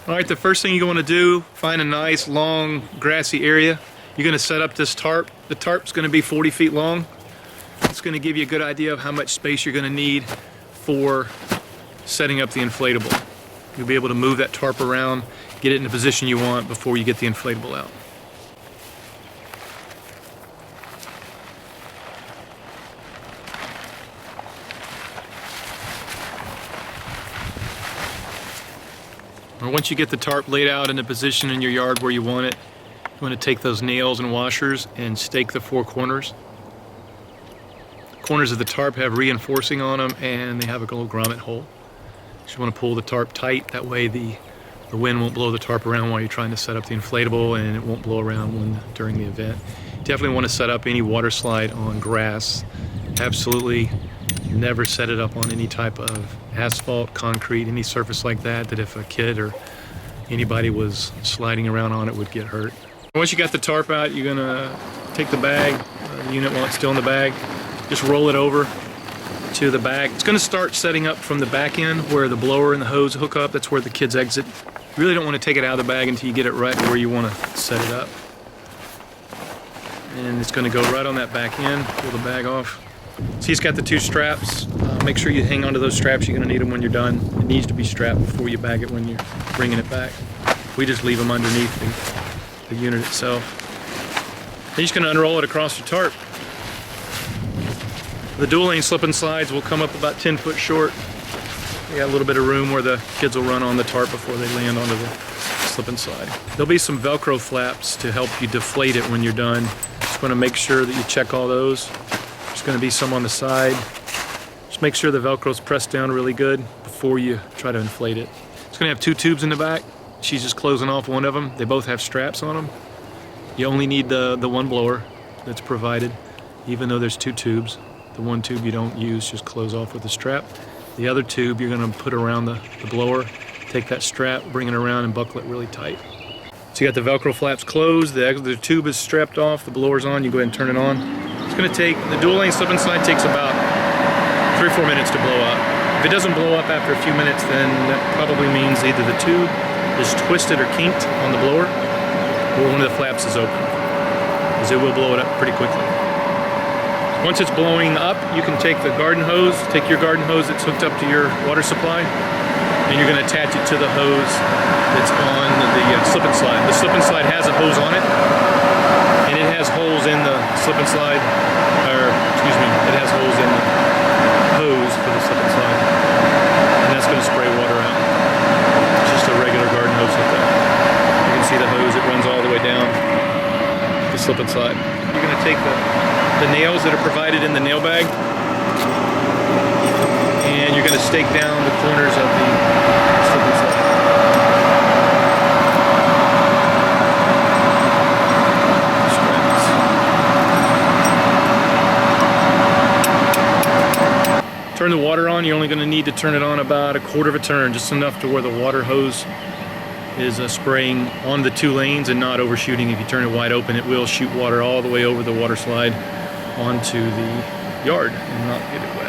Alright, the first thing you want to do, find a nice long grassy area. You're going to set up this tarp. The tarp's going to be 40 feet long. It's going to give you a good idea of how much space you're going to need for setting up the inflatable. You'll be able to move that tarp around, get it in the position you want before you get the inflatable out. Once you get the tarp laid out in a position in your yard where you want it, you want to take those nails and washers and stake the four corners. The corners of the tarp have reinforcing on them and they have a little grommet hole. So you want to pull the tarp tight, that way the wind won't blow the tarp around while you're trying to set up the inflatable, and it won't blow around during the event. Definitely want to set up any water slide on grass. Absolutely never set it up on any type of asphalt, concrete, any surface like that, that if a kid or anybody was sliding around on it would get hurt. Once you got the tarp out, you're going to take the bag, the unit while it's still in the bag, just roll it over to the bag. It's going to start setting up from the back end where the blower and the hose hook up. That's where the kids exit. You really don't want to take it out of the bag until you get it right where you want to set it up. And it's going to go right on that back end. Pull the bag off. See, it's got the two straps. Make sure you hang onto those straps. You're going to need them when you're done. It needs to be strapped before you bag it when you're bringing it back. We just leave them underneath the unit itself. Then you're just going to unroll it across the tarp. The dual lane slip and slides will come up about 10 foot short. You got a little bit of room where the kids will run on the tarp before they land onto the slip and slide. There'll be some Velcro flaps to help you deflate it when you're done. Just want to make sure that you check all those. There's going to be some on the side. Just make sure the Velcro's pressed down really good before you try to inflate it. It's going to have two tubes in the back. She's just closing off one of them. They both have straps on them. You only need the one blower that's provided, even though there's two tubes. The one tube you don't use, just close off with a strap. The other tube you're going to put around the blower, take that strap, bring it around and buckle it really tight. So you got the Velcro flaps closed, the tube is strapped off, the blower's on, you go ahead and turn it on. It's going to take, the dual lane slip and slide takes about 3 or 4 minutes to blow up. If it doesn't blow up after a few minutes, then that probably means either the tube is twisted or kinked on the blower, or one of the flaps is open, because it will blow it up pretty quickly. Once it's blowing up, you can take the garden hose, take your garden hose that's hooked up to your water supply, and you're going to attach it to the hose that's on the slip and slide. The slip and slide has a hose on it, and it has holes in the slip and slide, or excuse me, it has holes in the hose for the slip and slide, and that's going to spray water out. It's just a regular garden hose hookup. You can see the hose, it runs all the way down the slip and slide. You're going to take the nails that are provided in the nail bag, and you're going to stake down the corners of the slip and slide. Turn the water on. You're only going to need to turn it on about 1/4 of a turn, just enough to where the water hose is spraying on the two lanes and not overshooting. If you turn it wide open, it will shoot water all the way over the water slide onto the yard and not get it wet.